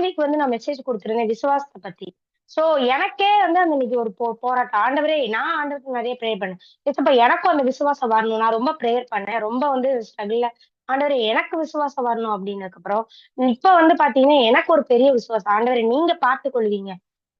Last week வந்து நான் message குடுத்திருந்தேன் விசுவாசத்த பத்தி. சோ எனக்கே வந்து அந்த இன்னைக்கு ஒரு போராட்டம். ஆண்டவரே நான் ஆண்டவருக்கு நெறைய பிரேயர் பண்ணேன். ஏசப்பா எனக்கும் அந்த விசுவாசம் வரணும். நான் ரொம்ப பிரேயர் பண்ணேன். ரொம்ப வந்து ஸ்ட்ரகுல்ல ஆண்டவரே எனக்கு விசுவாசம் வரணும் அப்டின்னதுக்கப்புறம், இப்ப வந்து பாத்தீங்கன்னா, எனக்கு ஒரு பெரிய விசுவாசம். ஆண்டவரே நீங்க பார்த்துக் கொள்வீங்க.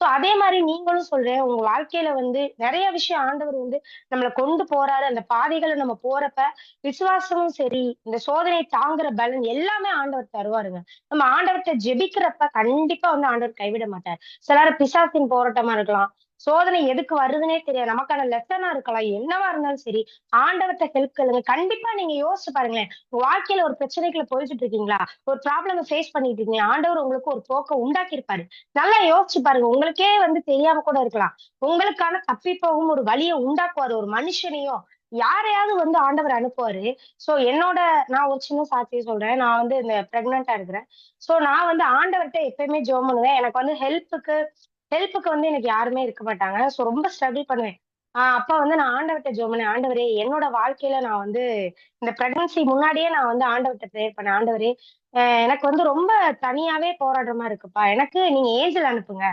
சோ அதே மாரி நீங்களும் சொல்றேன், உங்க வாழ்க்கையில வந்து நெறைய விஷயம் ஆண்டவர் வந்து நம்மள கொண்டு போறாரு. அந்த பாதைகள நம்ம போறப்ப, விசுவாசமும் சரி, இந்த சோதனை தாங்குற பலன் எல்லாமே ஆண்டவர் தருவாருங்க. நம்ம ஆண்டவர்ட்ட ஜெபிக்கிறப்ப கண்டிப்பா வந்து ஆண்டவர் கைவிட மாட்டார். சில நேரம் பிசாசின் போராட்டமா இருக்கலாம். சோதனை எதுக்கு வருதுன்னே தெரியாது. நமக்கான லெசனா இருக்கலாம். என்னவா இருந்தாலும் சரி, ஆண்டவர்ட்ட ஹெல்ப் கேளுங்க. கண்டிப்பா நீங்க யோசிச்சு பாருங்களேன். உங்க வாழ்க்கையில ஒரு பிரச்சனைக்குள்ள போயிட்டு இருக்கீங்களா? ஒரு ப்ராப்ளம ஃபேஸ் பண்ணிட்டு இருக்கீங்க. ஆண்டவர் உங்களுக்கு ஒரு போக்க உண்டாக்கியிருப்பாரு. நல்லா யோசிச்சு பாருங்க. உங்களுக்கே வந்து தெரியாம கூட இருக்கலாம். உங்களுக்கான தப்பிப்போகும் ஒரு வழிய உண்டாக்குவாரு. ஒரு மனுஷனையோ, யாரையாவது வந்து ஆண்டவர் அனுப்புவாரு. சோ நான் ஒரு சின்ன சாட்சிய சொல்றேன். நான் வந்து இந்த பிரெக்னன்ட்டா இருக்கிறேன். சோ நான் வந்து ஆண்டவர்ட்ட எப்பயுமே ஜெபம் பண்ணுவேன். எனக்கு வந்து ஹெல்ப்க்கு வந்து எனக்கு யாருமே இருக்க மாட்டாங்க. சோ ரொம்ப ஸ்ட்ரகிள் பண்ணுவேன். அப்ப வந்து நான் ஆண்டவர்ட்ட ஜெபம் பண்ணேன். ஆண்டவரே என்னோட வாழ்க்கையில நான் வந்து இந்த பிரெக்னன்சி முன்னாடியே நான் வந்து ஆண்டவர்ட்ட பிரேயர் பண்ணேன். ஆண்டவரே எனக்கு வந்து ரொம்ப தனியாவே போராடுற மாரி இருக்குப்பா. எனக்கு நீங்க ஏஞ்சல் அனுப்புங்க.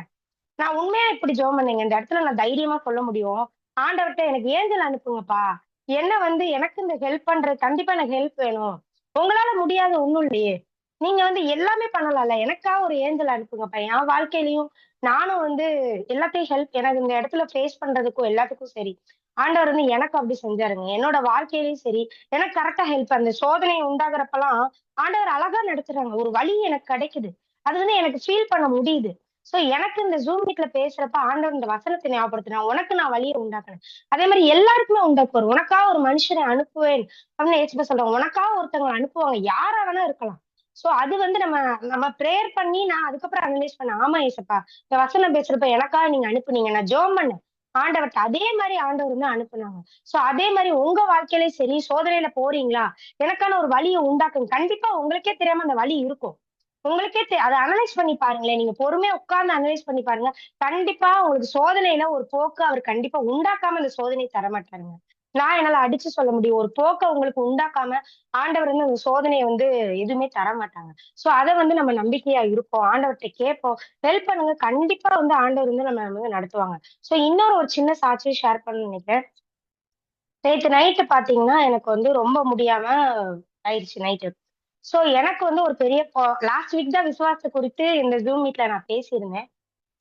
நான் உண்மையா இப்படி ஜெபம் பண்ணேங்க. இந்த இடத்துல நான் தைரியமா சொல்ல முடியும். ஆண்டவர்ட்ட எனக்கு ஏஞ்சல் அனுப்புங்கப்பா. என்ன வந்து எனக்கு இந்த ஹெல்ப் பண்றது கண்டிப்பா எனக்கு ஹெல்ப் வேணும். உங்களால முடியாத ஒண்ணும் இல்லையே. நீங்க வந்து எல்லாமே பண்ணலாம்ல. எனக்கா ஒரு ஏஞ்சல் அனுப்புங்கப்பா. என் வாழ்க்கையிலயும் நானும் வந்து எல்லாத்தையும் எனக்கு இந்த இடத்துல ஃபேஸ் பண்றதுக்கும் எல்லாத்துக்கும் சரி. ஆண்டவர் வந்து எனக்கு அப்படி செஞ்சாருங்க. என்னோட வாழ்க்கையிலயும் சரி, எனக்கு கரெக்ட்டா அந்த சோதனை உண்டாகுறப்பலாம் ஆண்டவர் அழகா நடத்துறாங்க. ஒரு வழி எனக்கு கிடைக்குது. அது வந்து எனக்கு ஃபீல் பண்ண முடியுது. சோ எனக்கு இந்த Zoom மீட்ல பேசுறப்ப ஆண்டவர் இந்த வசனத்த ஞாபகப்படுத்துனா, உனக்கு நான் வழிய உண்டாக்குனேன். அதே மாரி எல்லாருக்குமே உண்டாக்குவாரு. உனக்கா ஒரு மனுஷனை அனுப்புவேன் அப்படின்னு இயேசுப்பா சொல்றாங்க. உனக்கா ஒருத்தவங்கள அனுப்புவாங்க. யாரா வேணா இருக்கலாம். சோ அது வந்து நம்ம நம்ம பிரேயர் பண்ணி நான் அதுக்கப்புறம் அனலைஸ் பண்ணேன். ஆமா ஏசப்பா, இந்த வசனம் பேசுறப்ப எனக்காக நீங்க அனுப்புனீங்க. நான் ஜெபம் பண்ணேன். ஆண்டவர்ட்ட அதே மாரி ஆண்டவர் வந்து அனுப்புனாங்க. சோ அதே மாரி உங்க வாழ்க்கையிலயும் சரி, சோதனையில போறீங்களா? எனக்கான ஒரு வழிய உண்டாக்குங்க. கண்டிப்பா உங்களுக்கே தெரியாம அந்த வழி இருக்கும். உங்களுக்கே அத அனலைஸ் பண்ணி பாருங்களேன். நீங்க பொறுமையா உட்கார்ந்து அனலைஸ் பண்ணி பாருங்க. கண்டிப்பா உங்களுக்கு சோதனையில ஒரு போக்கு அவர் கண்டிப்பா உண்டாக்காம அந்த சோதனைய தரமாட்டாருங்க. நான் என்னால அடிச்சு சொல்ல முடியும். ஒரு போக்க உங்களுக்கு உண்டாக்காம ஆண்டவர் வந்து அந்த சோதனைய வந்து எதுவுமே தரமாட்டாங்க. சோ அத வந்து நம்ம நம்பிக்கையா இருப்போம். ஆண்டவர்ட்ட கேட்போம். ஹெல்ப் பண்ணுங்க. கண்டிப்பா வந்து ஆண்டவர் வந்து நம்ம வந்து நடத்துவாங்க. சோ இன்னொரு ஒரு சின்ன சாட்சிய ஷேர் பண்ணணும்னு நினைக்கிறேன். நேத்து நைட்டு பாத்தீங்கன்னா, எனக்கு வந்து ரொம்ப முடியாம ஆயிருச்சு நைட்டு. சோ எனக்கு வந்து ஒரு பெரிய லாஸ்ட் வீக் தான் விசுவாசத்த குறித்து இந்த Zoom மீட்ல நான் பேசியிருந்தேன்.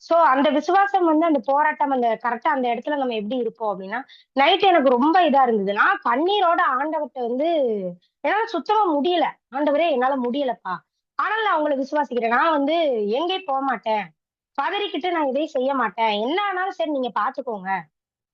சோ அந்த விசுவாசம் வந்து அந்த போராட்டம் அந்த கரெக்ட்டா அந்த இடத்துல நம்ம எப்படி இருப்போம் அப்படின்னா, நைட் எனக்கு ரொம்ப இதா இருந்தது. நான் கண்ணீரோட ஆண்டவர்ட்ட வந்து என்னால சுத்தமா முடியல. ஆண்டவரே என்னால முடியலப்பா. ஆனாலும் நான் உங்கள விசுவாசிக்கிறேன். நான் வந்து எங்கேயும் போமாட்டேன். பதறிக்கிட்டு நான் எதையும் செய்ய மாட்டேன். என்ன ஆனாலும் சரி நீங்க பார்த்துக்கோங்க.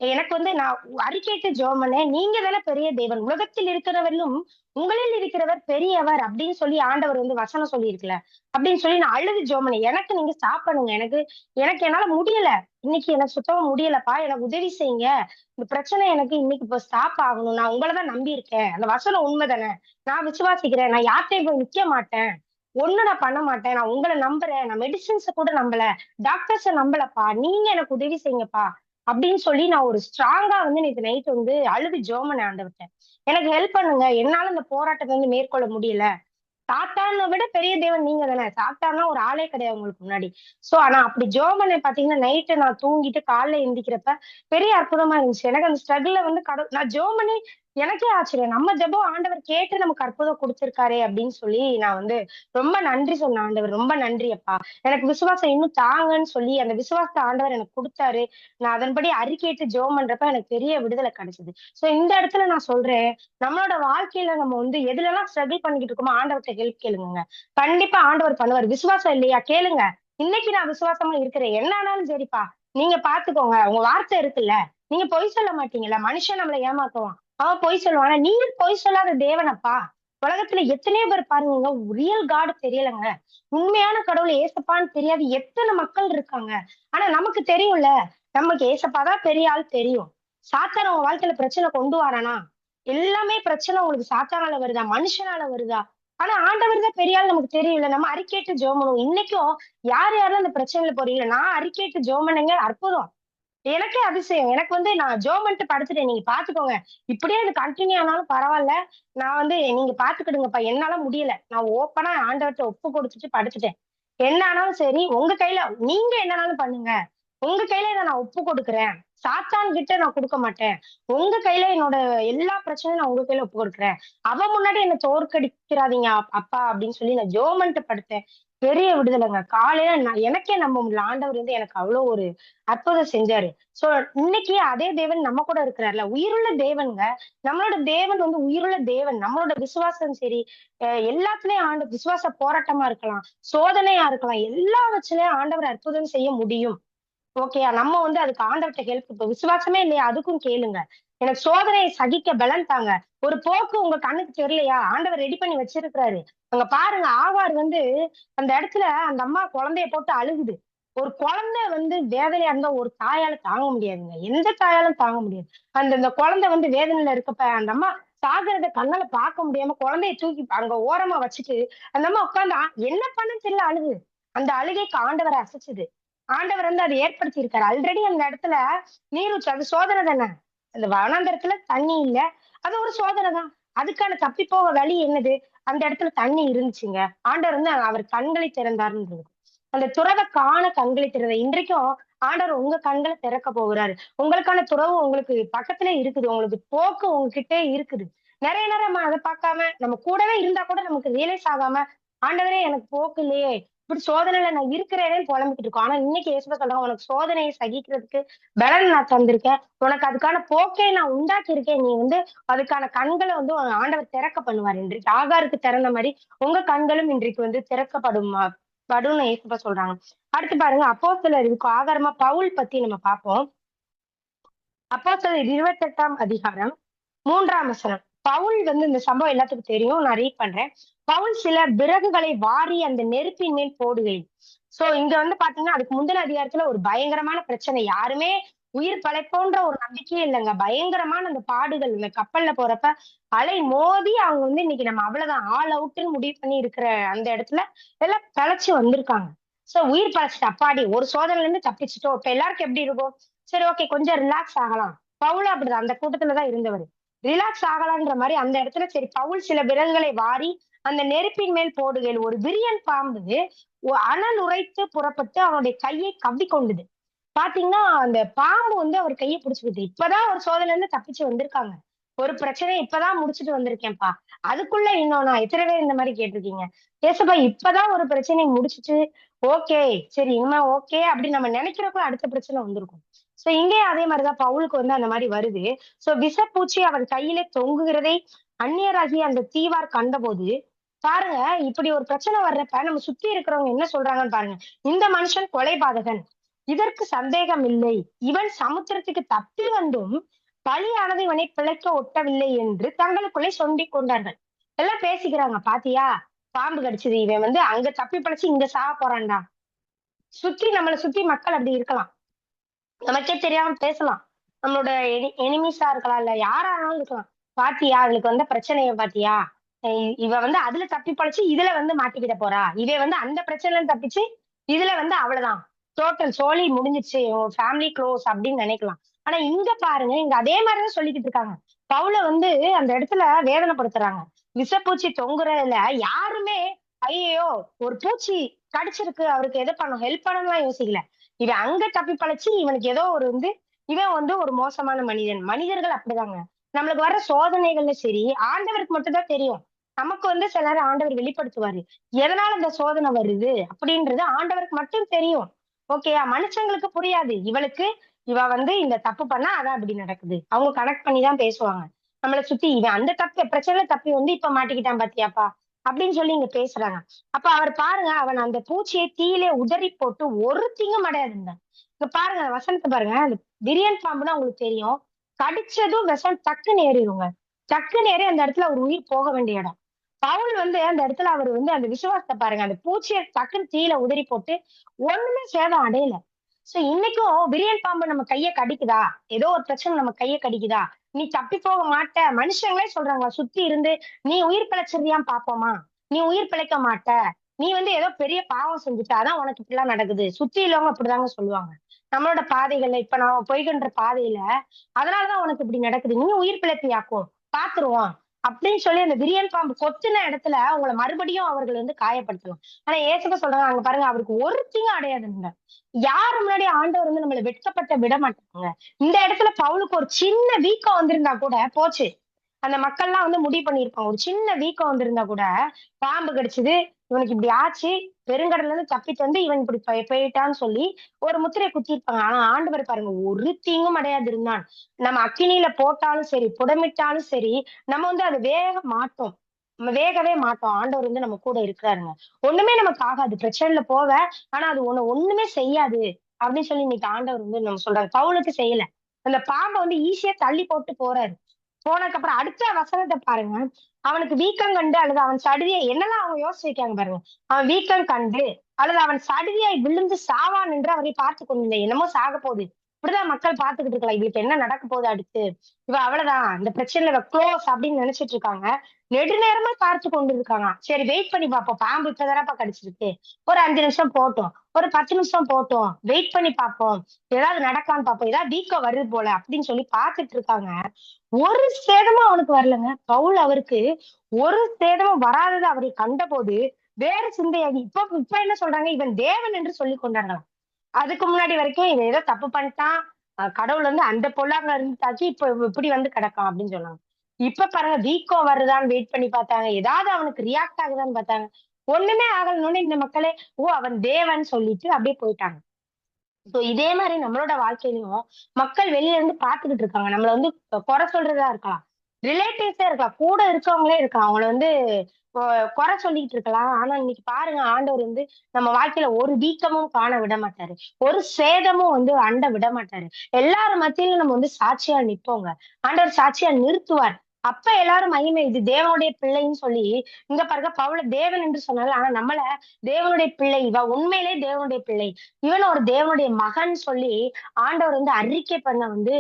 எனக்கு வந்து நான் அறிக்கையிட்டு ஜெபம் பண்ணேன். நீங்க தானே பெரிய தேவன். உலகத்தில் இருக்கிறவரிலும் உங்களில் இருக்கிறவர் பெரியவர் அப்படின்னு சொல்லி ஆண்டவர் வந்து வசனம் சொல்லியிருக்குல்ல. அப்படின்னு சொல்லி நான் அழுது ஜெபம் பண்ணேன். எனக்கு நீங்க ஸ்டாப் பண்ணுங்க. எனக்கு எனக்கு என்னால முடியல. இன்னைக்கு எனக்கு சுத்தமா முடியலப்பா. எனக்கு உதவி செய்யுங்க. இந்த பிரச்சனை எனக்கு இன்னைக்கு இப்ப ஸ்டாப் ஆகணும். நான் உங்கள தான் நம்பி இருக்கேன். அந்த வசனம் உண்மை தானே. நான் விசுவாசிக்கிறேன். நான் யார்ட்டயும் போய் நிக்க மாட்டேன். ஒண்ணும் நான் பண்ண மாட்டேன். நான் உங்கள நம்புறேன். நான் மெடிசின்ஸ கூட நம்பல. டாக்டர்ஸ நம்பலப்பா. நீங்க எனக்கு உதவி செய்யுங்கப்பா. அப்படின்னு சொல்லி நான் ஒரு ஸ்ட்ராங்கா வந்து நேத்து நைட் வந்து அழுது ஜெபம் பண்ணேன் ஆண்டவர்ட்ட. எனக்கு ஹெல்ப் பண்ணுங்க. என்னால இந்த போராட்டத்த வந்து மேற்கொள்ள முடியல. சாத்தான விட பெரிய தேவன் நீங்க தானே. சாத்தான்லாம் ஒரு ஆளே கிடையாது உங்களுக்கு முன்னாடி. சோ ஆனா அப்படி ஜெபம் பண்ணேன் பார்த்தீங்கன்னா, நைட்டு நான் தூங்கிட்டு காலைல எந்திரிக்கிறப்ப பெரிய அற்புதமா இருந்துச்சு. எனக்கு அந்த ஸ்ட்ரகுல்ல வந்து நான் ஜெபம் பண்ணி எனக்கே ஆச்சரியம். நம்ம ஜெபம் ஆண்டவர் கேட்டு நமக்கு அற்புதம் குடுத்திருக்காரே அப்படின்னு சொல்லி நான் வந்து ரொம்ப நன்றி சொன்னேன் ஆண்டவர். ரொம்ப நன்றி அப்பா. எனக்கு விசுவாசம் இன்னும் தாங்கன்னு சொல்லி அந்த விசுவாசத்த ஆண்டவர் எனக்கு குடுத்தாரு. நான் அதன்படி அறிக்கையிட்டு ஜெபம் பண்றப்ப எனக்கு பெரிய விடுதலை கிடைச்சது. சோ இந்த இடத்துல நான் சொல்றேன், நம்மளோட வாழ்க்கையில நம்ம வந்து எதுலலாம் ஸ்ட்ரகிள் பண்ணிக்கிட்டு இருக்கோமோ ஆண்டவர்ட்ட ஹெல்ப் கேளுங்கங்க. கண்டிப்பா ஆண்டவர் பண்ணுவாரு. விசுவாசம் இல்லையா? கேளுங்க. இன்னைக்கு நான் விசுவாசமா இருக்கிறேன். என்ன ஆனாலும் சரிப்பா. நீங்க பார்த்துக்கோங்க. உங்க வார்த்தை இருக்குல்ல. நீங்க பொய் சொல்ல மாட்டீங்கல்ல. மனுஷன் நம்மள ஏமாத்துவான். அவன் பொய் சொல்லுவான். ஆனா நீங்க பொய் சொல்லாத தேவனப்பா. உலகத்துல எத்தனையோ பேர் பாருங்கங்க. ரியல் காட் தெரியலங்க. உண்மையான கடவுள் ஏசப்பான்னு தெரியாது எத்தன மக்கள் இருக்காங்க. ஆனா நமக்கு தெரியும்ல. நமக்கு ஏசப்பா தான் பெரிய ஆள் தெரியும். சாத்தான் உங்க வாழ்க்கையில பிரச்சனை கொண்டு வரானா? எல்லாமே பிரச்சனை உங்களுக்கு சாத்தானால வருதா? மனுஷனால வருதா? ஆனா ஆண்டவர் தான் பெரிய ஆள் நமக்கு தெரியும்ல. நம்ம அறிக்கையிட்டு ஜெபம் பண்ணுவோம். இன்னைக்கும் யார் யாரெல்லாம் இந்த பிரச்சனையில போறீங்களோ, நான் அறிக்கையிட்டு ஜெபம் பண்ணேங்க அற்புதம். எனக்கே அதிசயம். எனக்கு வந்து நான் ஜெபம் பண்ணிட்டு படுத்துட்டேன். நீங்க பார்த்துக்கோங்க. இப்படியே இது கன்டின்யூ ஆனாலும் பரவால்ல. நான் வந்து நீங்க பார்த்துக்கிடுங்கப்பா. என்னால முடியல. நான் ஓப்பனா ஆண்டவர்ட்ட ஒப்பு குடுத்துட்டு படுத்துட்டேன். என்ன ஆனாலும் சரி உங்க கையில நீங்க என்னனாலும் பண்ணுங்க. உங்க கையில இத நான் ஒப்பு கொடுக்கிறேன். சாத்தான் கிட்ட நான் குடுக்க மாட்டேன். உங்க கையில என்னோட எல்லா பிரச்சனையும் நான் உங்க கையில ஒப்பு கொடுக்கிறேன். அவ முன்னாடி என்ன தோற்கடிக்கிறாதீங்க அப்பா அப்படின்னு சொல்லி நான் ஜெபம் படுத்தேன். பெரிய விடுதலைங்க. காலையில எனக்கே நம்ப முடியல. ஆண்டவர் வந்து எனக்கு அவ்வளோ ஒரு அற்புதம் செஞ்சாரு. சோ இன்னைக்கு அதே தேவன் நம்ம கூட இருக்கிறார்ல. உயிருள்ள தேவன்ங்க. நம்மளோட தேவன் வந்து உயிருள்ள தேவன். நம்மளோட விசுவாசம் சரி, எல்லாத்துலயும் விசுவாச போராட்டமா இருக்கலாம். சோதனையா இருக்கலாம். எல்லா வச்சுலயும் ஆண்டவர் அற்புதம் செய்ய முடியும். ஓகேயா? நம்ம வந்து அதுக்கு ஆண்டவர்ட்ட ஹெல்ப் இப்ப விசுவாசமே இல்லையா? அதுக்கும் கேளுங்க. எனக்கு சோதனையை சகிக்க பலன் தாங்க. ஒரு போக்கு உங்க கண்ணுக்கு தெரியலையா? ஆண்டவர் ரெடி பண்ணி வச்சிருக்கிறாரு. அங்க பாருங்க ஆகார் வந்து அந்த இடத்துல அந்த அம்மா குழந்தைய போட்டு அழுகுது. ஒரு குழந்தை வந்து வேதனையா இருந்தா ஒரு தாயால தாங்க முடியாதுங்க. எந்த தாயாலும் தாங்க முடியாது. அந்த குழந்தை வந்து வேதனையில இருக்கப்ப அந்த அம்மா சாகுறத கண்ணால பார்க்க முடியாம குழந்தைய தூக்கி அங்க ஓரமா வச்சுட்டு அந்த அம்மா உட்கார்ந்து என்ன பண்ணன்னு தெரியல அழுகுது. அந்த அழுகைக்கு ஆண்டவர அசைச்சுது. ஆண்டவர் வந்து அதை ஏற்படுத்தி இருக்காரு. ஆல்ரெடி அந்த இடத்துல நீரூற்று அது சோதனை தானே. அந்த வனாந்தரத்துல தண்ணி இல்ல. அது ஒரு சோதனை தான். அதுக்கான தப்பி போக வழி என்னது? அந்த இடத்துல தண்ணி இருந்துச்சுங்க. ஆண்டவர் வந்து அவர் கண்களை திறந்தாருன்றது. அந்த துறவ காண கண்களை திறந்த இன்றைக்கும் ஆண்டவர் உங்க கண்களை திறக்க போகிறாரு. உங்களுக்கான துறவு உங்களுக்கு பக்கத்திலே இருக்குது. உங்களுக்கு போக்கு உங்ககிட்டயே இருக்குது. நிறைய நேரம் நம்ம அத பார்க்காம நம்ம கூடவே இருந்தா கூட நமக்கு ரியலைஸ் ஆகாம, ஆண்டவரே எனக்கு போக்கு இல்லையே! இப்படி சோதனையில நான் இருக்கிறேனேன்னு புலம்பிக்கிட்டு இருக்கோம். ஆனா இன்னைக்கு இயேசுவ சொல்றாங்க, உனக்கு சோதனையை சகிக்கிறதுக்கு பலன் நான் தந்திருக்கேன். உனக்கு அதுக்கான போக்கை நான் உண்டாக்கி இருக்கேன். நீ வந்து அதுக்கான கண்கள வந்து உன் ஆண்டவர் திறக்க பண்ணுவார் இன்றைக்கு. ஆகாருக்கு திறந்த மாரி உங்க கண்களும் இன்றைக்கு வந்து திறக்கப்படும் படும்னு இயேசுப்பா சொல்றாங்க. அடுத்து பாருங்க அப்போஸ்தலர் இதுக்கு ஆதாரமா பவுல் பத்தி நம்ம பார்ப்போம். அப்போஸ்தலர் 28ஆம் அதிகாரம் 3ஆம் வசனம். பவுல் வந்து இந்த சம்பவம் எல்லாத்துக்கும் தெரியும். நான் ரீட் பண்றேன். பவுல் சில விறகுகளை வாரி அந்த நெருப்பின் மேல் போடுகையில். சோ இங்க வந்து பாத்தீங்கன்னா, அதுக்கு முந்தின அதிகாரத்துல ஒரு பயங்கரமான பிரச்சனை. யாருமே உயிர் பிழைப்போன்ற ஒரு நம்பிக்கையே இல்லங்க. பயங்கரமான அந்த பாடுகள். இந்த கப்பல்ல போறப்ப அலை மோதி அவங்க வந்து இன்னைக்கு நம்ம அவ்வளவுதான் ஆல் அவுட்ன்னு முடிவு பண்ணி இருக்கிற அந்த இடத்துல எல்லாம் பிழைச்சு வந்திருக்காங்க. சோ உயிர் பிழைச்சுட்டு அப்பாடி ஒரு சோதனையில இருந்து தப்பிச்சுட்டோம். இப்ப எல்லாருக்கும் எப்படி இருக்கும்? சரி ஓகே கொஞ்சம் ரிலாக்ஸ் ஆகலாம். பவுலும் அப்படிதான் அந்த கூட்டத்துல தான் இருந்தவரு. ரிலாக்ஸ் ஆகலான்ற மாரி அந்த இடத்துல சரி பவுல் சில விரல்களை வாரி அந்த நெருப்பின் மேல் போடுகையில் ஒரு விரியன் பாம்பு அனல் உரைத்து புறப்பட்டு அவனுடைய கையை கவ்விக்கொண்டது. பாத்தீங்கன்னா, அந்த பாம்பு வந்து அவர் கைய பிடிச்சுக்குது. இப்பதான் ஒரு சோதனையில இருந்து தப்பிச்சு வந்திருக்காங்க. ஒரு பிரச்சனைய இப்பதான் முடிச்சுட்டு வந்திருக்கேன்ப்பா. அதுக்குள்ள இன்னும் நான் எத்தன பேர் இந்த மாரி கேட்டிருக்கீங்க? ஏசப்பா இப்பதான் ஒரு பிரச்சனைய முடிச்சுட்டு, ஓகே. சரி இனிமே ஓகே அப்படின்னு நம்ம நெனைக்கிறப்ப அடுத்த பிரச்சனை வந்திருக்கும். சோ இங்கேயும் அதே மாரிதான் பவுலுக்கு வந்து அந்த மாரி வருது. சோ விஷப்பூச்சி அவன் கையிலே தொங்குகிறதை அந்நியராகிய அந்த தீவார் கண்டபோது, பாருங்க இப்படி ஒரு பிரச்சனை வர்றப்ப நம்ம சுத்தி இருக்கிறவங்க என்ன சொல்றாங்கன்னு பாருங்க. இந்த மனுஷன் கொலைபாதகன். இதற்கு சந்தேகம் இல்லை. இவன் சமுத்திரத்துக்கு தப்பி வந்தும் பலியானது இவனை பிழைக்க ஒட்டவில்லை என்று தங்களுக்குள்ளே சொல்லிக் கொண்டார்கள். எல்லாம் பேசிக்கிறாங்க. பாத்தியா? பாம்பு கடிச்சது. இவன் வந்து அங்க தப்பி பிழைச்சு இங்க சாக போறான்டா. சுத்தி நம்மள சுத்தி மக்கள் அப்படி இருக்கலாம். நமக்கே தெரியாம பேசலாம். நம்மளோட எனிமீஸா இருக்கலாம். இல்ல யாரா வேணாலும் இருக்கலாம். பாத்தியா? அவளுக்கு வந்த பிரச்சனைய பாத்தியா? இவ வந்து அதுல தப்பி பொழச்சு இதுல வந்து மாட்டிக்கிட போறா. இவ வந்து அந்த பிரச்சனையில இருந்து தப்பிச்சு, இதுல வந்து அவ்வளவுதான். டோட்டல் சோலி முடிஞ்சிருச்சு. உன் ஃபேமிலி க்ளோஸ் அப்படின்னு நினைக்கலாம். ஆனா இங்க பாருங்க, இங்க அதே மாரிதான் சொல்லிக்கிட்டு இருக்காங்க. பவுல வந்து அந்த இடத்துல வேதனைப்படுத்துறாங்க. விஷப்பூச்சி தொங்குறதுல யாருமே ஐயையோ! ஒரு பூச்சி கடிச்சிருக்கு. அவருக்கு எது பண்ணும் ஹெல்ப் பண்ணணும்லாம் யோசிக்கல. இவன் அங்க தப்பி பிழைச்சு இவனுக்கு ஏதோ ஒரு வந்து இவன் வந்து ஒரு மோசமான மனிதன். மனிதர்கள் அப்படிதாங்க. நம்மளுக்கு வர்ற சோதனைகள்ல சரி, ஆண்டவருக்கு மட்டும் தான் தெரியும். நமக்கு வந்து சில நேரம் ஆண்டவர் வெளிப்படுத்துவாரு. எதனால இந்த சோதனை வருது அப்படின்றது ஆண்டவருக்கு மட்டும் தெரியும். ஓகேயா? மனுஷங்களுக்கு புரியாது. இவ வந்து இந்த தப்பு பண்ணா அதான் அப்படி நடக்குது. அவங்க கனெக்ட் பண்ணி தான் பேசுவாங்க. நம்மள சுத்தி இவன் அந்த தப்பு பிரச்சனையில தப்பி வந்து இப்ப மாட்டிக்கிட்டான் பாத்தியாப்பா? அப்படின்னு சொல்லி இங்க பேசுறாங்க. அப்ப அவர் பாருங்க, அவன் அந்த பூச்சியை தீயிலே உதறி போட்டு ஒரு தீங்கும் அடையாதிருந்தான். இப்ப பாருங்க வசனத்த பாருங்க. அந்த விரியன் பாம்புன்னா உங்களுக்கு தெரியும். கடிச்சதும் விஷம் டக்குன்னு ஏறிருங்க. டக்குன்னு ஏறி அந்த இடத்துல ஒரு உயிர் போக வேண்டிய இடம். பவுல் வந்து அந்த இடத்துல அவர் வந்து அந்த விசுவாசத்த பாருங்க. அந்த பூச்சிய டக்குன்னு தீயில உதறி போட்டு ஒண்ணுமே சேதம் அடையல. சோ இன்னைக்கும் விரியன் பாம்பு நம்ம கைய கடிக்குதா? ஏதோ ஒரு பிரச்சனை நம்ம கைய கடிக்குதா? நீ தப்பி போக மாட்ட. மனுஷங்களே சொல்றாங்க சுத்தி இருந்து, "நீ உயிர் பிழைச்சிருவியான்னு பாப்போமா? நீ உயிர் பிழைக்க மாட்ட. நீ வந்து ஏதோ பெரிய பாவம் செஞ்சுட்ட. அதான் உனக்கு இப்படிலாம் நடக்குது." சுத்தி உள்ளவங்க அப்படிதாங்க சொல்லுவாங்க. நம்மளோட பாதைகள்ல இப்ப நாம போய்கின்ற பாதையில, "அதனாலதான் உனக்கு இப்படி நடக்குது. நீ உயிர் பிழைப்பியாக்கும். பாத்துருவோம்." அப்படின்னு சொல்லி அந்த விரியன் பாம்பு கொத்துன இடத்துல அவங்கள மறுபடியும் அவர்கள் வந்து காயப்படுத்தலாம். ஆனா ஏசப்பா சொல்றாங்க, அங்க பாருங்க அவருக்கு ஒரு தீங்கும் அடையாதுங்க. யாரு முன்னாடி ஆண்டவர் வந்து நம்மள வெட்கப்பட்ட விட மாட்டாங்க. இந்த இடத்துல பவுலுக்கு ஒரு சின்ன வீக்கம் வந்திருந்தா கூட போச்சு. அந்த மக்கள்லாம் வந்து முடிவு பண்ணியிருப்பாங்க. ஒரு சின்ன வீக்கம் வந்திருந்தா கூட, பாம்பு கடிச்சது, இவனுக்கு இப்படி ஆச்சு, பெருங்கடல்ல இருந்து தப்பித்து வந்து இவன் இப்படி போயிட்டான்னு சொல்லி ஒரு முத்திரைய குத்திருப்பாங்க. ஆனா ஆண்டவர் பாருங்க ஒரு தீங்கும் அடையாதிருந்தான். நம்ம அக்கினியில போட்டாலும் சரி, புடமிட்டாலும் சரி, நம்ம வந்து அத வேக மாட்டோம். நம்ம வேகவே மாட்டோம். ஆண்டவர் வந்து நம்ம கூட இருக்கிறாருங்க. ஒண்ணுமே நமக்கு ஆகாது. பிரச்சனையில போவ, ஆனா அது உன்ன ஒண்ணுமே செய்யாது. அப்படின்னு சொல்லி இன்னைக்கு ஆண்டவர் வந்து நம்ம சொல்றாரு. பவுலுக்கு செய்யல. அந்த பாம்ப வந்து ஈஸியா தள்ளி போட்டு போறாரு. போனதுக்கப்புறம் அடுத்த வசனத்த பாருங்க. அவனுக்கு வீக்கம் கண்டு அல்லது அவன் சடுதியை என்னெல்லாம் அவங்க யோசிச்சு வைக்காங்க பாருங்க. அவன் வீக்கம் கண்டு அல்லது அவன் சடுதியாய் விழுந்து சாவான் என்று அவரை பார்த்துக் கொண்டிருந்தேன். என்னமோ சாக போகுது. இப்படிதான் மக்கள் பார்த்துக்கிட்டு இருக்கலாம். இவளுக்கு என்ன நடக்க போகுது அடுத்து? இவ அவ்வளவுதான். இந்த பிரச்சனையில இவ க்ளோஸ் அப்படின்னு நினைச்சிட்டு இருக்காங்க. நெடுநேரமா பார்த்து கொண்டு இருக்காங்க. சரி வெயிட் பண்ணி பார்ப்போம். பாம்பு இப்பதானப்பா கடிச்சிருக்கு. ஒரு 5 நிமிஷம் போட்டும். ஒரு 10 நிமிஷம் போட்டும். வெயிட் பண்ணி பார்ப்போம். ஏதாவது நடக்கான்னு பார்ப்போம். ஏதாவது வீக்கம் வருது போல அப்படின்னு சொல்லி பார்த்துட்டு இருக்காங்க. ஒரு சேதமும் அவனுக்கு வரலங்க. பவுல் அவருக்கு ஒரு சேதமும் வராதது அவரை கண்டபோது, வேற சிந்தையாகி இப்ப என்ன சொல்றாங்க? இவன் தேவன் என்று சொல்லிக் கொண்டாங்களாம். அதுக்கு முன்னாடி வரைக்கும் இவன் ஏதோ தப்பு பண்ணிட்டான். கடவுள் வந்து அந்த பொல்லாங்க இருந்துட்டாச்சு. இப்ப இப்படி வந்து கிடக்கான் அப்படின்னு சொன்னாங்க. இப்ப பாருங்க வீக்கம் வருதான்னு வெயிட் பண்ணி பார்த்தாங்க. ஏதாவது அவனுக்கு ரியாக்ட் ஆகுதான்னு பார்த்தாங்க. ஒண்ணுமே ஆகலன்னோனே இந்த மக்களே, ஓ! அவன் தேவன் சொல்லிட்டு அப்படியே போயிட்டாங்க. சோ இதே மாரி நம்மளோட வாழ்க்கையிலயும் மக்கள் வெளிய இருந்து பார்த்துக்கிட்டு இருக்காங்க. நம்மள வந்து குறை சொல்றதா இருக்கலாம். ரிலேட்டிவ்ஸே இருக்கலாம். கூட இருக்கவங்களே இருக்கலாம். அவங்கள வந்து கொ குறை சொல்லிட்டு இருக்கலாம். ஆனா இன்னைக்கு பாருங்க ஆண்டவர் வந்து நம்ம வாழ்க்கையில ஒரு வீக்கமும் காண விட மாட்டாரு. ஒரு சேதமும் வந்து அண்ட விட மாட்டாரு. எல்லார் மத்தியிலும் நம்ம வந்து சாட்சியா நிப்போங்க. ஆண்டவர் சாட்சியா நிறுத்துவார். அப்ப எல்லாரும் மகிமை இது தேவனுடைய பிள்ளைன்னு சொல்லி இங்க பாருங்க பவுல தேவன் என்று சொன்னாரு. ஆனா நம்மள தேவனுடைய பிள்ளை, இவ உண்மையிலே தேவனுடைய பிள்ளை. இவன் ஒரு தேவனுடைய மகன் சொல்லி ஆண்டவர் வந்து அறிக்கை பண்ண வந்து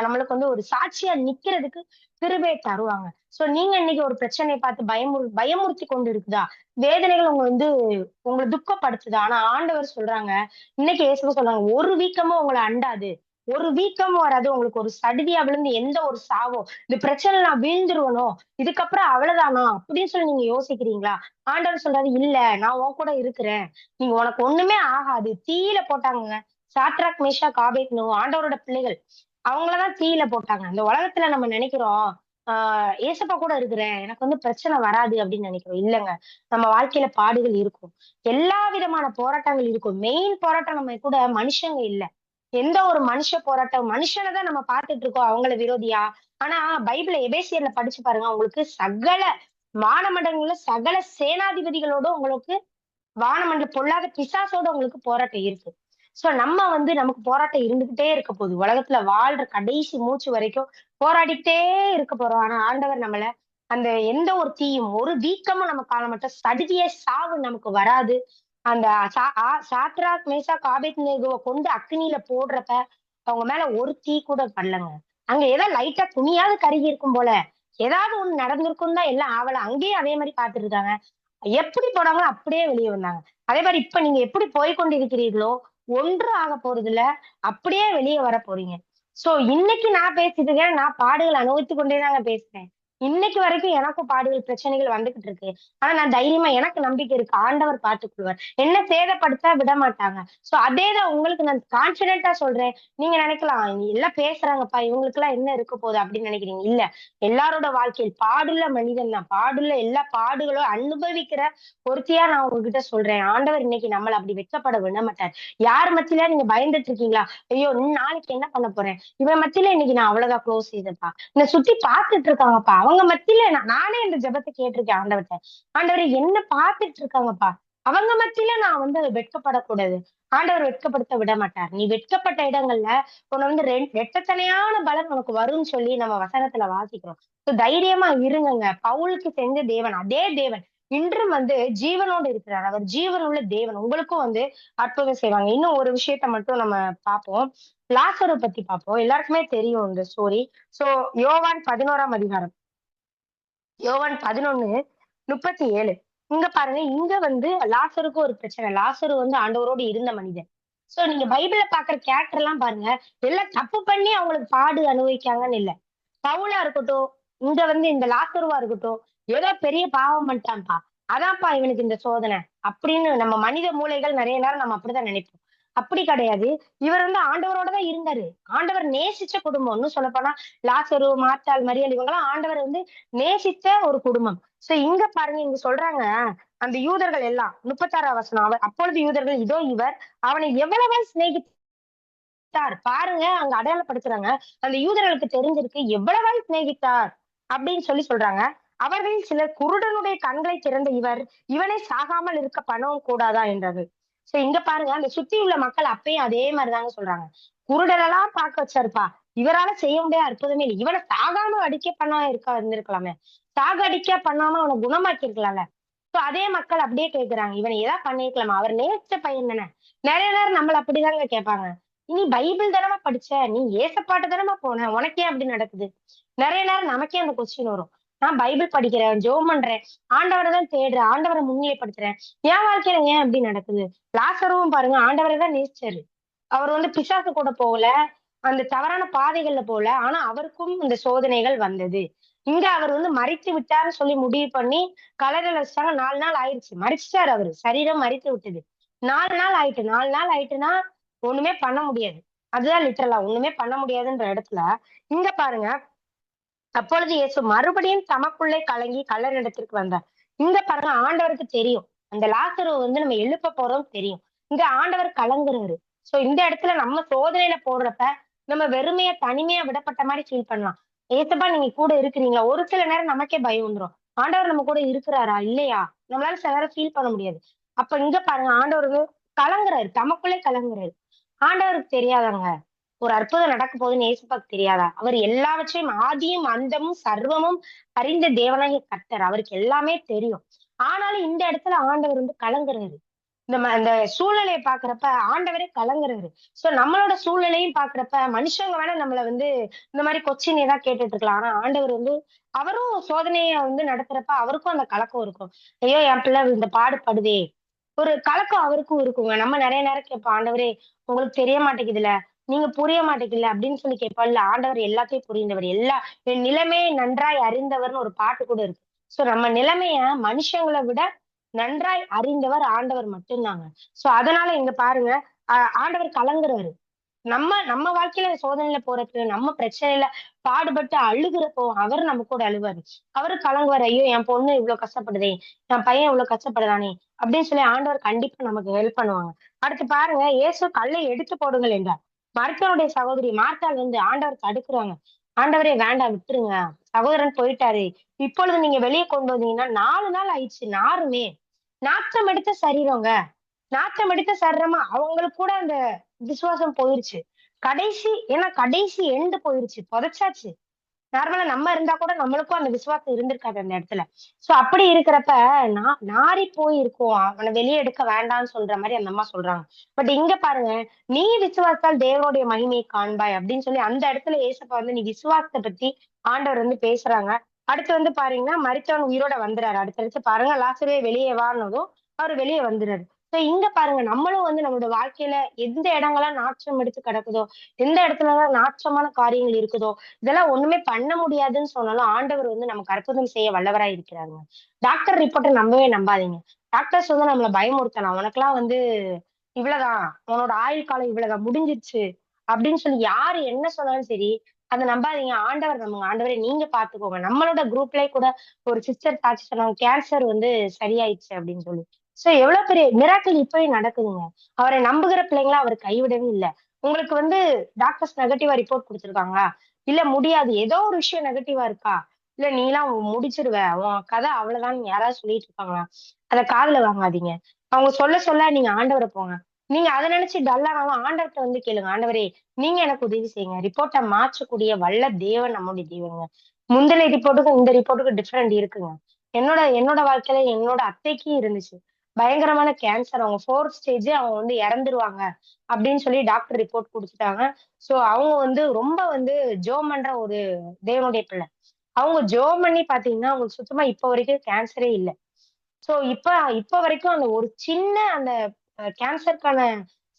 நம்மளுக்கு வந்து ஒரு சாட்சியா நிக்கிறதுக்கு கிருபையை தருவாங்க. சோ நீங்க இன்னைக்கு ஒரு பிரச்சனையை பார்த்து பயமுறுத்தி கொண்டு இருக்குதா? வேதனைகள் உங்க வந்து உங்கள துக்கப்படுத்துதா? ஆனா ஆண்டவர் சொல்றாங்க, இன்னைக்கு இயேசுவும் சொல்றாங்க, ஒரு வீக்கமும் உங்கள அண்டாது. ஒரு வீக்கமும் வராது. உங்களுக்கு ஒரு சடுதியா விழுந்து எந்த ஒரு சாவோ, இந்த பிரச்சனைல நான் வீழ்ந்துருவனோ, இதுக்கப்புறம் அவ்வளவுதானா? அப்படின்னு சொல்லி நீங்க யோசிக்கிறீங்களா? ஆண்டவர் சொல்றாரு, இல்ல நான் உன் கூட இருக்கிறேன். நீங்க உனக்கு ஒண்ணுமே ஆகாது. தீயில போட்டாங்கங்க. சாத்ராக், மேஷாக், ஆபேத்நேகோ ஆண்டவரோட பிள்ளைகள். அவங்கள தான் தீயில போட்டாங்க. இந்த உலகத்துல நம்ம நினைக்கிறோம், ஏசப்பா கூட இருக்கிறேன். எனக்கு வந்து பிரச்சனை வராது அப்படின்னு நினைக்கிறோம். இல்லங்க. நம்ம வாழ்க்கையில பாடுகள் இருக்கும். எல்லா விதமான போராட்டங்கள் இருக்கும். மெயின் போராட்டம் நம்ம கூட மனுஷங்க இல்ல. எந்த ஒரு மனுஷ போராட்டம் மனுஷன தான் நம்ம பார்த்துட்டு இருக்கோம். அவங்கள விரோதியா. ஆனா பைபிள எபேசியர்ல படிச்சு பாருங்க. உங்களுக்கு சகல வானமண்டலங்கள்ல சகல சேனாதிபதிகளோட உங்களுக்கு வானமண்டல பொல்லாத பிசாசோட உங்களுக்கு போராட்டம் இருக்கு. சோ நம்ம வந்து நமக்கு போராட்டம் இருந்துகிட்டே இருக்க போகுது. உலகத்துல வாழ்ற கடைசி மூச்சு வரைக்கும் போராடிட்டே இருக்க போறோம். ஆனா ஆண்டவர் நம்மள அந்த எந்த ஒரு தீயும், ஒரு வீக்கமும் நம்ம காண மாட்டோம். சடுதிய சாவு நமக்கு வராது. அந்த சாத்ராக், மேஷாக், ஆபேத்நேகோவ கொண்டு அக்கினியில போடுறப்ப, அவங்க மேல ஒரு தீ கூட படலங்க. அங்க ஏதோ லைட்டா துணியாவது கருகி இருக்கும் போல. ஏதாவது ஒண்ணு நடந்திருக்கும் தான் எல்லாம் ஆவல. அங்கேயும் அதே மாரி பார்த்துட்டு இருக்காங்க. எப்படி போனாங்களோ அப்படியே வெளிய வந்தாங்க. அதே மாரி இப்ப நீங்க எப்படி போய்க் கொண்டிருக்கிறீர்களோ, ஒன்றும் ஆகப் போறதில்ல. அப்படியே வெளிய வரப் போறீங்க. சோ இன்னைக்கு நான் பேசிட்டு இருக்கேன். நான் பாடுகள் அனுபவித்துக் கொண்டே தாங்க பேசுறேன். இன்னைக்கு வரைக்கும் எனக்கும் பாடுகள், பிரச்சனைகள் வந்துகிட்டு இருக்கு. ஆனா நான் தைரியமா எனக்கு நம்பிக்கை இருக்கு. ஆண்டவர் பார்த்துக்கொள்வார். என்ன சேதப்படுத்த விடமாட்டாங்க. சோ அதேதான் உங்களுக்கு நான் கான்ஃபிடென்ட்டா சொல்றேன். நீங்க நினைக்கலாம், எல்லாம் பேசுறாங்கப்பா, இவங்களுக்கெல்லாம் என்ன இருக்க போகுது அப்படின்னு நினைக்கிறீங்க. இல்ல. எல்லாரோட வாழ்க்கையில் பாடுள்ள மனிதன் தான். பாடுள்ள எல்லா பாடுகளும் அனுபவிக்கிற ஒருத்தியா நான் உங்ககிட்ட சொல்றேன். ஆண்டவர் இன்னைக்கு நம்மள அப்படி வெட்கப்பட விட மாட்டார். யார் மத்தியில நீங்க பயந்துட்டு இருக்கீங்களா? ஐயோ! நாளைக்கு என்ன பண்ண போறேன்? இவன் மத்தியில இன்னைக்கு நான் அவ்வளவுதான் க்ளோஸ் செய்தேன்ப்பா. என்ன சுத்தி பார்த்துட்டு இருக்காங்கப்பா. அவங்க மத்தியில நானே இந்த ஜெபத்த கேட்டிருக்கேன் ஆண்டவர்ட்ட. ஆண்டவரே என்ன பார்த்துட்டு இருக்காங்கப்பா. அவங்க மத்தியில நான் வந்து வெட்கப்படக்கூடாது. ஆண்டவர் வெட்கப்படுத்த விட மாட்டார். நீ வெட்கப்பட்ட இடங்கள்ல உன்ன வந்து ரெட்டத்தனையான பலன் உனக்கு வரும்ன்னு சொல்லி நம்ம வசனத்துல வாசிக்கிறோம். தைரியமா இருங்கங்க. பவுலுக்கு செஞ்ச தேவன் அதே தேவன் இன்றும் வந்து ஜீவனோடு இருக்கிறார். அவர் ஜீவனுள்ள தேவன். உங்களுக்கும் வந்து அற்புதம் செய்வாங்க. இன்னும் ஒரு விஷயத்த மட்டும் நம்ம பார்ப்போம். லாசரு பத்தி பார்ப்போம். எல்லாருக்குமே தெரியும் இந்த ஸ்டோரி. சோ யோவான் 11ஆம் அதிகாரம். யோவான் 11:37. இங்க பாருங்க. இங்க வந்து லாசருக்கு ஒரு பிரச்சனை. லாசரு வந்து ஆண்டவரோடு இருந்த மனிதன். சோ நீங்க பைபிள்ல பார்க்கிற கேரக்டர் எல்லாம் பாருங்க. எல்லாம் தப்பு பண்ணி அவங்களுக்கு பாடு அனுபவிக்காங்கன்னு இல்ல. பவுலா இருக்கட்டும், இங்க வந்து இந்த லாசருவா இருக்கட்டும், ஏதோ பெரிய பாவம் பண்ணிட்டான்ப்பா. அதான்ப்பா இவனுக்கு இந்த சோதனை. அப்படின்னு நம்ம மனித மூளைகள் நெறைய நேரம் நம்ம அப்படிதான் நினைப்போம். அப்படி கிடையாது. இவர் வந்து ஆண்டவரோட தான் இருந்தாரு. ஆண்டவர் நேசிச்ச குடும்பம். இன்னும் சொல்லப்போனா லாசரு, மார்த்தாள், மரியாள் இவங்கலாம் ஆண்டவர் வந்து நேசித்த ஒரு குடும்பம். சோ இங்க பாருங்க, இங்க சொல்றாங்க, அந்த யூதர்கள் எல்லாம் 36ஆம் வசனம். அப்பொழுது யூதர்கள், இதோ இவர் அவனை எவ்வளவா சிநேகித்தார் பாருங்க, அங்க அடையாளப்படுத்துறாங்க. அந்த யூதர்களுக்கு தெரிஞ்சிருக்கு எவ்வளவாய் சிநேகித்தார் அப்படின்னு சொல்றாங்க. அவர்களில் சிலர், குருடனுடைய கண்களை திறந்த இவர், இவனை சாகாமல் இருக்க பண்ணவும் கூடாதா என்றார்கள். சோ இங்க பாருங்க, அந்த சுத்தி உள்ள மக்கள் அப்பயும் அதே மாதிரிதாங்க சொல்றாங்க. குருடரெல்லாம் பார்க்க வச்சாருப்பா. இவரால செய்ய முடியாத அற்புதமே இல்லை. இவனை சாகாம அடிக்க பண்ணாம இருந்திருக்கலாமே. சாக அடிக்க பண்ணாம அவனை குணமாக்கி இருக்கலாம்ல. சோ அதே மக்கள் அப்படியே கேட்கிறாங்க. இவனை ஏதாவது பண்ணிருக்கலாமா? அவர் நேசிச்ச பையன் தானே. நிறைய நேரம் நம்மள அப்படிதாங்க கேட்பாங்க. நீ பைபிள் தானமா படிச்ச? நீ ஏசப்பாட்ட தானமா போன? உனக்கு ஏன் அப்படி நடக்குது? நிறைய நேரம் நமக்கே அந்த கொஸ்டின் வரும். நான் பைபிள் படிக்கிறேன், ஜெபம் பண்றேன், ஆண்டவரை தான் தேடுறேன், ஆண்டவரை முன்னிலைப்படுத்துறேன். என் வாழ்க்கையில ஏன் அப்படி நடக்குது? லாசருவும் பாருங்க, ஆண்டவரை தான் நேசிச்சாரு. அவர் வந்து பிசாசு கூட போகல, அந்த தவறான பாதைகள்ல போல. ஆனா அவருக்கும் இந்த சோதனைகள் வந்தது. இங்க அவர் வந்து மரித்து விட்டாருன்னு சொல்லி முடிவு பண்ணி கல்லறையில வச்சுட்டாங்க. 4 நாள் ஆயிடுச்சு. மரிச்சுட்டாரு அவரு. சரீரம் மரித்து விட்டது. 4 நாள் ஆயிட்டு. 4 நாள் ஆயிட்டுன்னா ஒண்ணுமே பண்ண முடியாது. அதுதான் லிட்டரலா ஒண்ணுமே பண்ண முடியாதுன்ற இடத்துல, இங்க பாருங்க, அப்பொழுது இயேசு மறுபடியும் தமக்குள்ளே கலங்கி கல்லறையிடத்திற்கு வந்தார். இங்க பாருங்க, ஆண்டவருக்கு தெரியும். அந்த லாசரு வந்து நம்ம எழுப்ப போறோம் தெரியும். இங்க ஆண்டவர் கலங்குறாரு. சோ இந்த இடத்துல நம்ம சோதனையில போடுறப்ப, நம்ம வெறுமையா தனிமையா விடப்பட்ட மாதிரி ஃபீல் பண்ணலாம். ஏசப்பா நீங்க கூட இருக்கிறீங்களா? ஒரு சில நேரம் நமக்கே பயம் வந்துரும். ஆண்டவர் நம்ம கூட இருக்கிறாரா? இல்லையா? நம்மளால சில நேரம் ஃபீல் பண்ண முடியாது. அப்ப இங்க பாருங்க, ஆண்டவர் வந்து கலங்குறாரு. தமக்குள்ளே கலங்குறாரு. ஆண்டவருக்கு தெரியாதாங்க? ஒரு அற்புதம் நடக்க போகுதுன்னு இயேசுப்பாக்கு தெரியாதா? அவர் எல்லாவற்றையும் ஆதியும், அந்தமும், சர்வமும் அறிந்த தேவனாகிய கர்த்தர். அவருக்கு எல்லாமே தெரியும். ஆனாலும் இந்த இடத்துல ஆண்டவர் வந்து கலங்குறாரு. இந்த சூழ்நிலைய பார்க்கிறப்ப ஆண்டவரே கலங்குறாரு. சோ நம்மளோட சூழ்நிலையும் பார்க்கிறப்ப மனுஷங்க வேணா நம்மள வந்து இந்த மாரி கொஸ்டின் ஏதாவது கேட்டுட்டு இருக்கலாம். ஆனா ஆண்டவர் வந்து அவரும் சோதனைய வந்து நடத்துறப்ப அவருக்கும் அந்த கலக்கம் இருக்கும். ஐயோ! என் பிள்ளை இந்த பாடுபடுதே! ஒரு கலக்கம் அவருக்கும் இருக்குங்க. நம்ம நெறைய நேரம் கேட்போம், ஆண்டவரே உங்களுக்கு தெரிய மாட்டேங்குதுல்ல, நீங்க புரிய மாட்டேங்குதுல்ல அப்படின்னு சொல்லி கேட்போம்ல. ஆண்டவர் எல்லாத்தையும் புரிந்தவர். என் நிலைமையை நன்றாய் அறிந்தவர்ன்னு ஒரு பாட்டு கூட இருக்கு. சோ நம்ம நிலைமைய மனுஷங்கள விட நன்றாய் அறிந்தவர் ஆண்டவர் மட்டும்தாங்க. சோ அதனால இங்க பாருங்க, ஆண்டவர் கலங்குறாரு. நம்ம நம்ம வாழ்க்கையில சோதனையில போறப்ப, நம்ம பிரச்சனையில பாடுபட்டு அழுகுறப்போ, அவரு நம்ம கூட அழுவாரு. அவரு கலங்குவாரு. ஐயோ! என் பொண்ணு இவ்ளோ கஷ்டப்படுதே! என் பையன் இவ்ளோ கஷ்டப்படுறானே! அப்படின்னு சொல்லி ஆண்டவர் கண்டிப்பா நமக்கு ஹெல்ப் பண்ணுவாங்க. அடுத்து பாருங்க, இயேசு கல்லை எடுத்து போடுங்கள் என்றார். மரித்தோனுடைய சகோதரி மார்த்தாள் வந்து ஆண்டவர் தடுக்குறாங்க. ஆண்டவரே வேண்டாம் விட்டுருங்க. சகோதரன் போயிட்டாரு. இப்பொழுது நீங்க வெளிய கொண்டு வந்தீங்கன்னா 4 நாள் ஆயிடுச்சு. நாறுமே. நாற்றம் எடுத்த சரீரங்க. நாற்றம் எடுத்த சரீரமா அவங்களுக்கு கூட அந்த விசுவாசம் போயிருச்சு. ஏன்னா கடைசி எண்ட் போயிருச்சு. புதைச்சாச்சு. நார்மலா நம்ம இருந்தா கூட நம்மளுக்கும் அந்த விசுவாசம் இருந்திருக்காது அந்த இடத்துல. சோ அப்படி இருக்கிறப்ப, நாறி போய் இருக்கும். அவன வெளிய எடுக்க வேண்டாம்னு சொல்ற மாரி அந்த அம்மா சொல்றாங்க. பட் இங்க பாருங்க, "நீ விசுவாசித்தால் தேவனுடைய மகிமையை காண்பாய்" அப்படின்னு சொல்லி அந்த இடத்துல ஏசப்பா வந்து நீ விசுவாசத்த பத்தி ஆண்டவர் வந்து பேசுறாங்க. அடுத்து வந்து பாத்தீங்கன்னா, மரித்தவன் உயிரோட வந்துறாரு. அடுத்தடுத்து பாருங்க, லாசருவே வெளியே வான்னதும் அவரு வெளிய வந்துறாரு. சோ இங்க பாருங்க, நம்மளும் வந்து நம்மளோட வாழ்க்கையில எந்த இடங்கள்லாம் நாற்றம் எடுத்து கிடக்குதோ, எந்த இடத்துலலாம் நாற்றமான காரியங்கள் இருக்குதோ, இதெல்லாம் ஒண்ணுமே பண்ண முடியாதுன்னு சொன்னாலும், ஆண்டவர் வந்து நமக்கு அற்புதம் செய்ய வல்லவரா இருக்கிறாருங்க. டாக்டர் ரிப்போர்ட்ட நம்பவே நம்பாதீங்க. டாக்டர்ஸ் வந்து நம்மள பயமுறுத்தலாம். உனக்கெல்லாம் வந்து இவ்வளதான். உன்னோட ஆயுள் காலம் இவ்வளதான் முடிஞ்சிருச்சு. அப்படின்னு சொல்லி யாரு என்ன சொன்னாலும் சரி, அத நம்பாதீங்க. ஆண்டவர் நம்புங்க. ஆண்டவரே நீங்க பார்த்துக்கோங்க. நம்மளோட குரூப்லயே கூட ஒரு சிஸ்டர் சாட்சி சொன்னாங்க. கேன்சர் வந்து சரியாயிடுச்சு அப்படின்னு சொல்லி. சோ எவ்வளவு பெரிய மிராக்கிள் இப்பயும் நடக்குதுங்க. அவரை நம்புகிற பிள்ளைங்கள அவர் கைவிடவே இல்ல. உங்களுக்கு வந்து டாக்டர்ஸ் நெகட்டிவா ரிப்போர்ட் குடுத்துருக்காங்களா? இல்ல முடியாது. ஏதோ ஒரு விஷயம் நெகட்டிவா இருக்கா? இல்ல நீலாம் முடிச்சிருவ. உன் கதை அவ்வளவுதான்னு யாராவது சொல்லிட்டு இருக்காங்களா? அத காதுல வாங்காதீங்க. அவங்க சொல்ல சொல்ல நீங்க ஆண்டவர போங்க. நீங்க அத நினைச்சு டல்லானாலும் ஆண்டவர்ட்ட வந்து கேளுங்க. ஆண்டவரே நீங்க எனக்கு உதவி செய்யுங்க. ரிப்போர்ட்ட மாற்றக்கூடிய வல்ல தேவன் நம்முடைய தேவன்ங்க. முந்தின ரிப்போர்ட்டுக்கும் இந்த ரிப்போர்ட்டுக்கும் டிஃபரெண்ட் இருக்குங்க. என்னோட வாழ்க்கையில என்னோட அத்தைக்கு இருந்துச்சு. பயங்கரமான கேன்சர். அவங்க 4த் ஸ்டேஜ் அவங்க வந்து இறந்துருவாங்க. அப்படின்னு சொல்லி டாக்டர் ரிப்போர்ட் குடுத்துட்டாங்க. சோ அவங்க வந்து ரொம்ப வந்து ஜெபம் பண்ற ஒரு தேவனுடைய பிள்ளை. அவங்க ஜெபம் பண்ணி பார்த்தீங்கன்னா, அவங்களுக்கு சுத்தமா இப்ப வரைக்கும் கேன்சரே இல்ல. சோ இப்ப இப்ப வரைக்கும் அந்த ஒரு சின்ன அந்த கேன்சருக்கான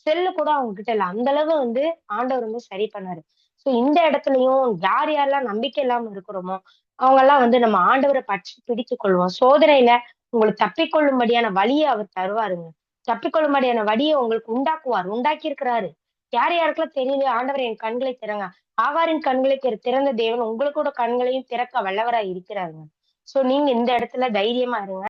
செல்லு கூட அவங்க கிட்ட இல்ல. அந்த அளவு வந்து ஆண்டவர் வந்து சரி பண்ணாரு. சோ இந்த இடத்துலயும் யார் யாரெல்லாம் நம்பிக்கை இல்லாம இருக்கிறோமோ, அவங்கலாம் வந்து நம்ம ஆண்டவர பற்றி பிடித்துக் கொள்வோம். சோதனையில உங்களுக்கு தப்பிக்கொள்ளும்படியான வழிய அவர் தருவாருங்க. தப்பிக்கொள்ளும்படியான வழிய உங்களுக்கு உண்டாக்குவார். உண்டாக்கியிருக்கிறாரு. யார் யாருக்கெல்லாம் தெரியலையோ, ஆண்டவரே என் கண்களை திறங்க. ஆகாரின் கண்களை திறந்த தேவன் உங்களுக்கு கூட கண்களையும் திறக்க வல்லவரா இருக்கிறாருங்க. சோ நீங்க இந்த இடத்துல தைரியமா இருங்க.